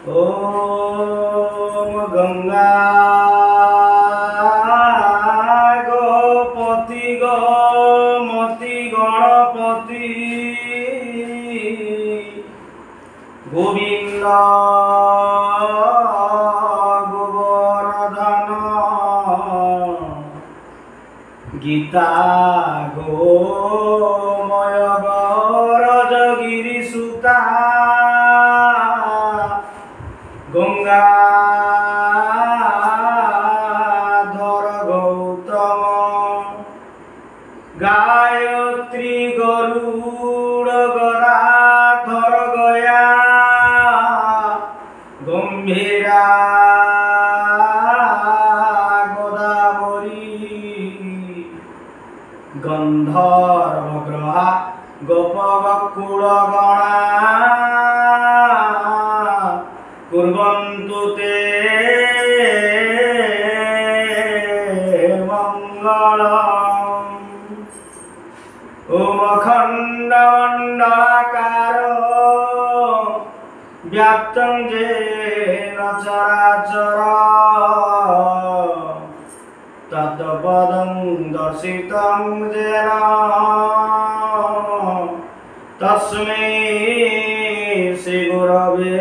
ओम गंगा गोपति गोमति गणपति गोविंद गोवर्धन गीता गोमय गरजगिरी सुता गंगाधर गौतम गायत्री गरुड़ गदाधर गया गंभीरा गोदावरी गंधर्व ग्रहा गोप गकुल गणा कुर्वन्तु ते मंगलम्। ओम खण्डमण्डलाकार व्याप्तं येन चराचर तत्पदं दर्शितं येन तस्मै श्री गुरवे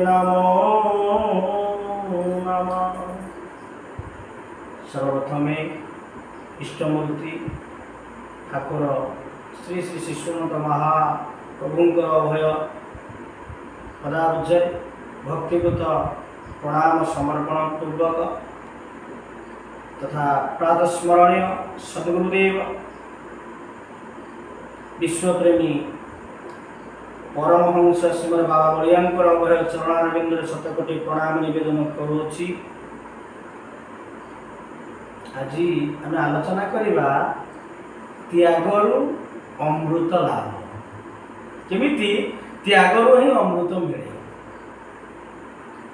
नमो नमः। सर्वप्रथमे इष्टमूर्ति ठाकुर श्री श्री शिशुनाथ महाप्रभुंकर अभय पदाब्ज भक्तिगत प्रणाम समर्पण पूर्वक तथा प्रातस्मरणीय सद्गुरुदेव विश्वप्रेमी परमहंस श्रीमद बाबा बलियांकर अभय चरणारविंद शतकोटी प्रणाम निवेदन करुछि। आज आम आलोचना करवा त्यागरु अमृत लाभ केमिति त्यागरु ही अमृत मिले।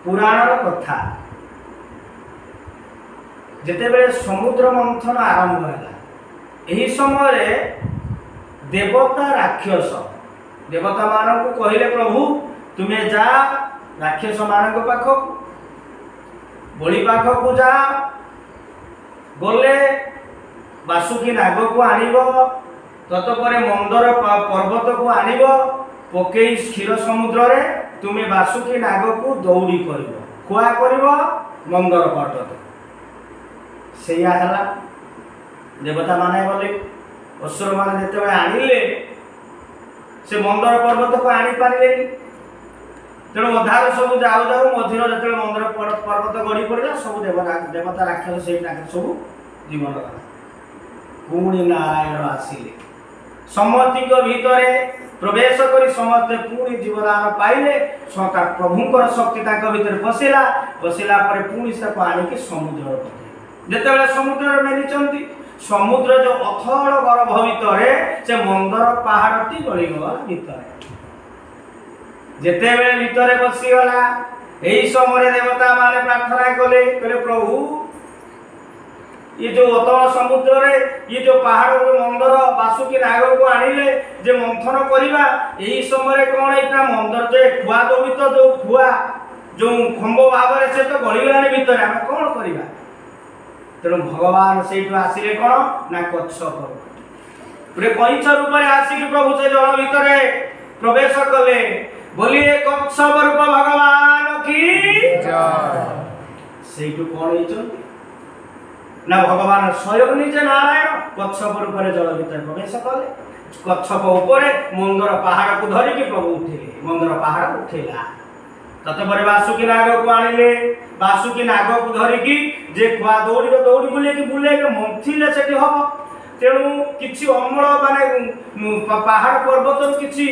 पुराणर कथा जेतेबेले समुद्र मंथन आरंभ होला एही समय देवता राक्षस देवता मानक कहले प्रभु तुम्हें जा राक्षस मानक पाखक बलि पाखक जा गले बासुकी नाग को आनिब ततपरे मंदर पर्वत को आनिब पकई क्षीर समुद्र रे तुम्हें बासुकी नाग को दौड़ी कर खुआ कर मंदर पर्वत से देवता माने गले असुर मान जिते आनिले से मंदर पर्वत को आनी पारे तेणु अधार सब जाऊ जाऊ मझीर जो मंदर पर्वत गड़ी पड़ा सब देवता राक्षस से सब जीवन गला पुणी नारायण आसिले समस्ती भितर प्रवेश कर समस्ते पुणी जीवदान पाइले प्रभुंकर शक्ति भीतर पशिला पशिला पुणी से आणिक समुद्र जिते समुद्र मेरी समुद्र जो अथड़ गर्भ भितर से मंदर पहाड़टी गलीगला भितर जिते बेले भितर बसीगला यही समय देवता माने प्रार्थना कले प्रभु ये जो अतल समुद्र रे ये जो पहाड़ मंदर बासुकी नाग को आनिले जे मंथन करवा यही समय कौन है मंदर जो खुआ दौड़ी तो जो खुआ जो खंभ भाव से तो गलीगला भितर आम कौन करवा तेणु भगवान से आसिले कौन ना कच्छप गोटे कईछ रूप में आसिक प्रभु से जल भितर प्रवेश कले बोलिए कच्छप रूप भगवान की जय। कौन ना भगवान स्वयं निजे नारायण कच्छप रूप में जल भितर प्रवेश कले कच्छप उपरे मंदर पहाड़ को धरिकी प्रभु उठिले मंदर पहाड़ उठेला ततपरे बासुकी नाग को आनिले बासुकी नाग को धरिकी जे खुआ दौड़ी दौड़ी बुले मंथिले से हम तेणु किसी अमल माने पहाड़ पर्वत किसी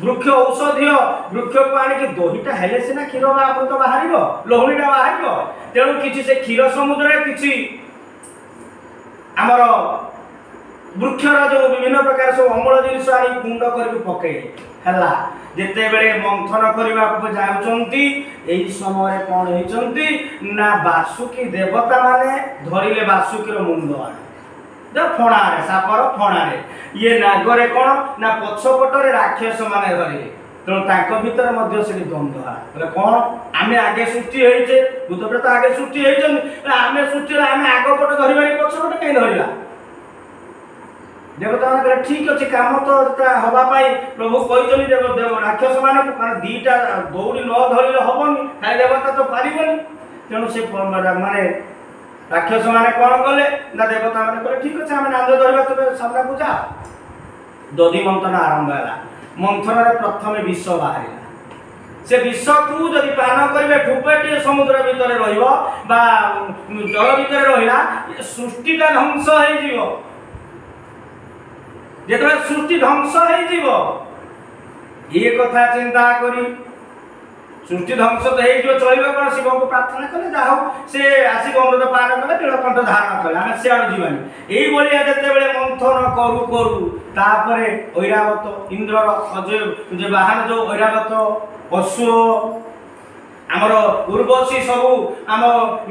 वृक्ष औषधीय वृक्ष को आणिक दहीटा हेले सीना क्षीर अमृत बाहर लहुणीटा बाहर तेणु किसी से क्षीर समुद्र किसी आमर वृक्षर जो विभिन्न प्रकार सब अमल जिनिस आनी कुंड कर पकई है जिते बेले मंथन करने जाऊँगी यही समय कौन होती ना बासुकी देवता माने धरिले बासुकीर मुंड आने जो फणारे सापर फणारे ये नागरे कौन ना पछपटे राक्षस माने धरिले तेणु तांको भीतर मध्य से द्वंद्व बोले कौन आमे आगे सृष्टि होइछे भूतप्रेत आगे सृष्टि होइछन आमे सृष्टि आमे आगो पट धरिबा पछ पट कहीं धरिबा देवता माने ठीक अछि काम तो हवा पाई प्रभु कहिछन देव राक्षस माने कारण दीटा दौड़ी न धरिले हबनी खाली देवता तो पारिबनी तेणु से माने राक्षस माने कोन कले ना देवता माने कले ठीक अछि आमे नांद धरिबा तबे सामना पूजा दधि मंथन आरंभ होला मंथन रे प्रथम विष बाहरिला से विष को जदि पान करिवे ठुपेटी समुद्र भीतर रहिबो बा जल भीतर रहिला सृष्टिटा ध्वंस होई जीवो जेतबे सृष्टि ध्वंस होई जीवो ये कथा चिंता करी सृष्टि ध्वंस तो होई जो चलिबो कोन शिव को प्रार्थना कले जाओ से आसी अमृत पान कले नीलकंठ धारण कले आमे सियाड़ जीवानी एई बोलिया जते बेले मंथन करू करू तापरे ऐरावत इंद्र जे वाहन जो ऐरावत पशु आमर उर्वशी सबू आम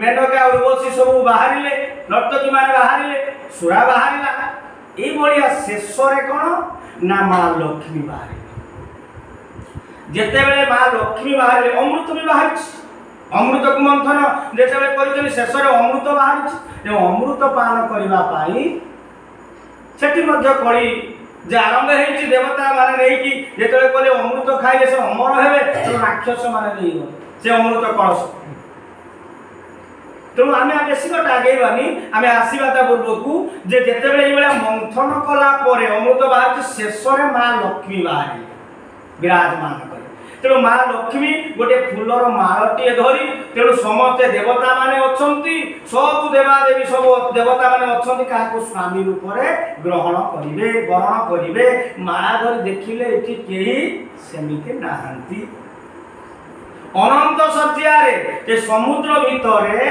मेनका उर्वशी सबू बाहरिले नर्तकी माने बाहरिले सुरा बाहरिला एई बोलिया शेष रे कोन ना मां लक्ष्मी बाहरिले जेते बेले मां लक्ष्मी बाहरिले अमृत भी बाहरिछ अमृत को मंथन जेते बेले करितली शेष रे अमृत बाहरिछ जे अमृत पान करिवा पाई सेठी मध्य कली जे आरंभ हेछि देवता माने नै कि जेते कले अमृत खाइले से अमर हेबे तो राक्षस माने नै हो से अमृत कलश तेणु आमे बेसी गट आगेबानी आमे आशीर्वाद पूर्वक जे जेते बेले ई बेला मंथन कला परे अमृत बाहर शेष रे मां लक्ष्मी बाहरी विराजमान करे तेणु मां लक्ष्मी गोटे फूलर मालटी धरी तेणु समस्त देवता माने अछंती सब देवा देवी सब देवता माने अछंती काको स्वामी रूप रे ग्रहण करिवे वरण करिवे माला धरी देखिले एठी केही सेमिति नाहंती अनंत सज्जारे जे समुद्र भितरे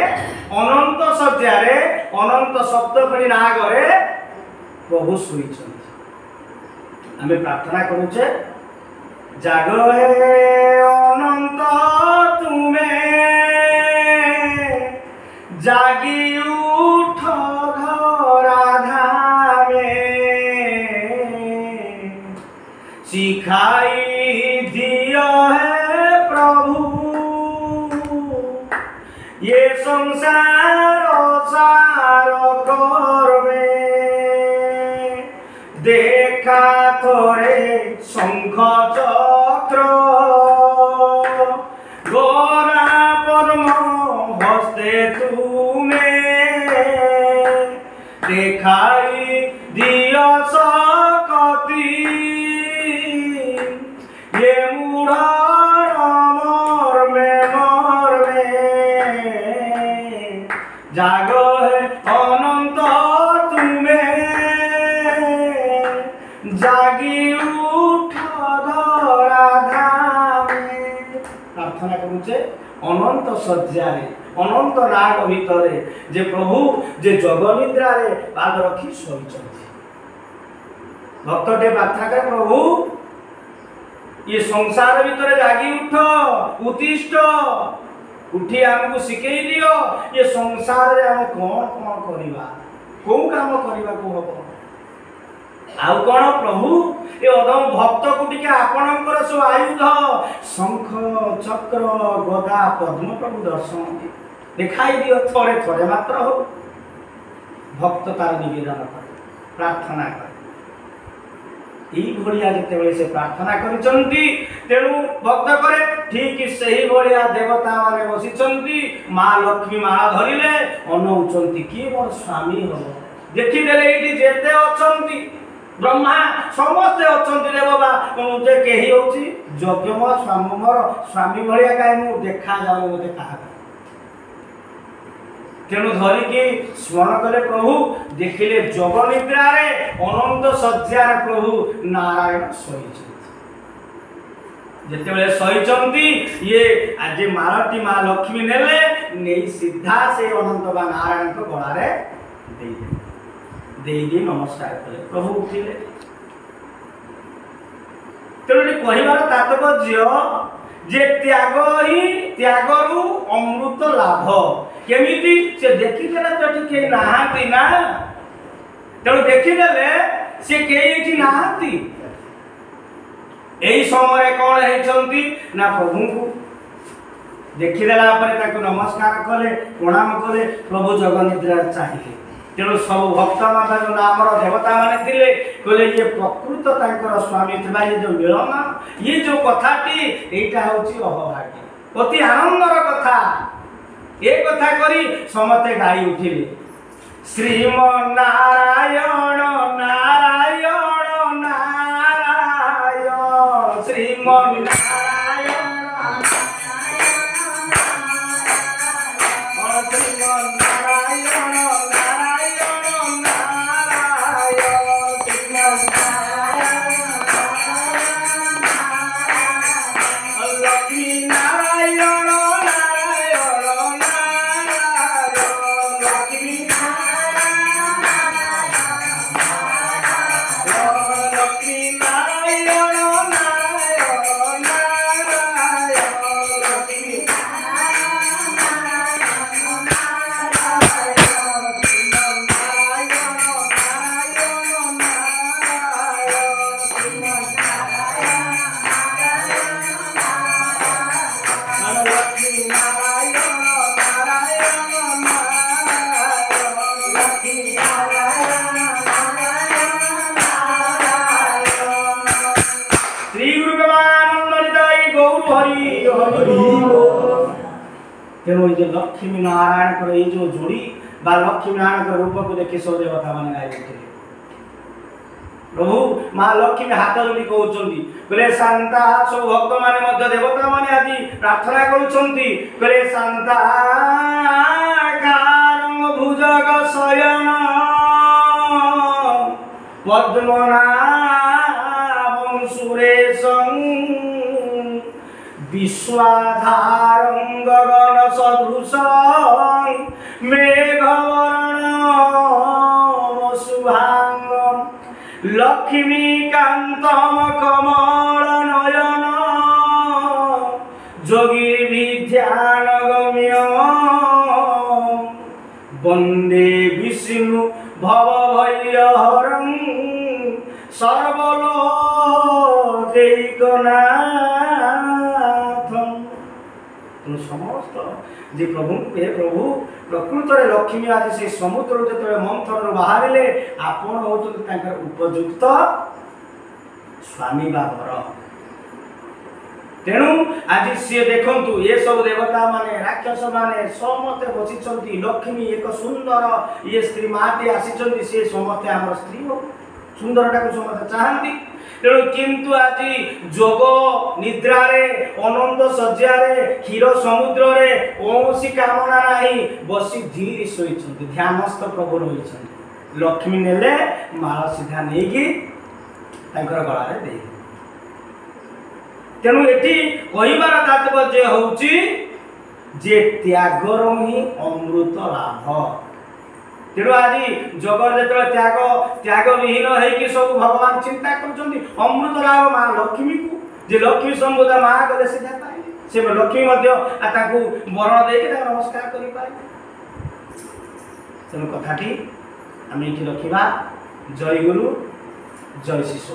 अनंत सज्जारे अनंत सप्तफणी नागरे प्रभु सुइछन आमे प्रार्थना करूछे जागो हे अनंत तुमे जागी उठ धराधामे सिखाई दियो है प्रभु ये संसार सार करवे देखा थोरे शंख चक्र गोरा पद्म हस्ते तुमे देखाई दियो सकती ये मूढ़ मर्मे जागो है अनंत तुमे जागी उठ धराधामे प्रार्थना करूचे अनंत सज्जारे अनंत नाग भितरे जे प्रभु जे जगनिद्रा रे पाद रखी सोइछथि भक्तटे प्रार्थना करे प्रभु ये संसार भितरे जागी उठ उत्तिष्ठ उठी हमको शिखई दियो ये संसार रे हम कोन कोन करिवा को काम करिवा को हबो आउ कोन प्रभु ए अदम भक्त को टिके आपणकर सो आयुध शंख चक्र गदा पद्म प्रभु दर्शन दिखाई दियो थोड़े थोड़े मात्र हो भक्त तार निवेदन करे प्रार्थना करे ई भलिया जते बेले से प्रार्थना करिसंती तेनु भक्त करे ठीक सही भलिया देवता माने बसिसंती मां लक्ष्मी माला धरिले अनौचंती की मोर स्वामी हो देखि देले इटी जेते अछंती ब्रह्मा समस्त अछंती रे बाबा जे केही होची यज्ञ मो स्वामी मोर स्वामी भलिया काई मु देखा जाऊ मते कहा तेणु धरिकी स्मरण कले प्रभु देखिले जगनिद्रा रे अनंत सज्जार प्रभु नारायण सहिचंती जेतेबेले सहिचंती ये आज मालटी मां लक्ष्मी नेले नेई सीधा से अनंत बा नारायण को गला रे देई नमस्कार कले प्रभु उठिले तेणु कहिबार तात्पर्य जे त्याग ही त्यागरु अमृत लाभ केमिति से देखिदेले तो ठीक नाहांती ना तेणु देखिदेले से केही नाहांती एही समय कौन होइछंती ना प्रभु को देखिदेला नमस्कार कले प्रणाम कले प्रभु जगनिद्रा चाहिए तेणु सब भक्त मान आमर देवता माने थिले कहले ये प्रकृत तांकर स्वामी थिबा ये जो मिलन ये जो कथाटी एटा होची अहभाग्य अति आनंदर कथा ए कथा करी समते गाई उठिले श्रीमन नारायण नारायण नारायण श्रीमन तेणु ये लक्ष्मी नारायण ये जो जोड़ी बा लक्ष्मी नारायण रूप को देखी सब देवता मान गाई उठे प्रभु माँ लक्ष्मी हाथ जोड़ी कहते बोले शांता सब भक्त माने देवता माने आज प्रार्थना करे शांता भुजग शयन पद्मनाभं सुरेशं विश्वाधारं गगन सदृशं मेघवर्णं शुभांगं लक्ष्मीकान्तं कमलनयन योगिर्विद्यानगम्यं वन्दे विष्णु भवभयहरं सर्वलोकैकनाथं। तो समस्त जे प्रभु हे प्रभु प्रकृत लक्ष्मी आज से समुद्र जो मंथन बाहर आपण होते उपयुक्त स्वामी बा वर तेणु आज सी देखु ये सब देवता माने राक्षस माने समस्ते बसी लक्ष्मी एक सुंदर ये स्त्री माटी आसी सी समस्ते आम स्त्री हो सुंदरटा को समस्ते चाहती तेणु किंतु आज जोग निद्रा अनंत शज्यारे क्षीर समुद्र कौन कामना नहीं बसी धीरे शोई ध्यानस्थ प्रभु रही लक्ष्मी नेले माल सीधा नहीं गलार दे तेणु ये कहबार तात्पर्य होची जे त्यागर ही अमृत लाभ तेणु आज जगत जो त्याग त्याग विहीन होगी सब भगवान चिंता कर अमृत लाभ माँ लक्ष्मी को जे लक्ष्मी संबोधा माँ गले सीधा पाए से लक्ष्मी वरण दे नमस्कार कर तेणु कथाटी आम ये रखा जय गुरु जय शिशु।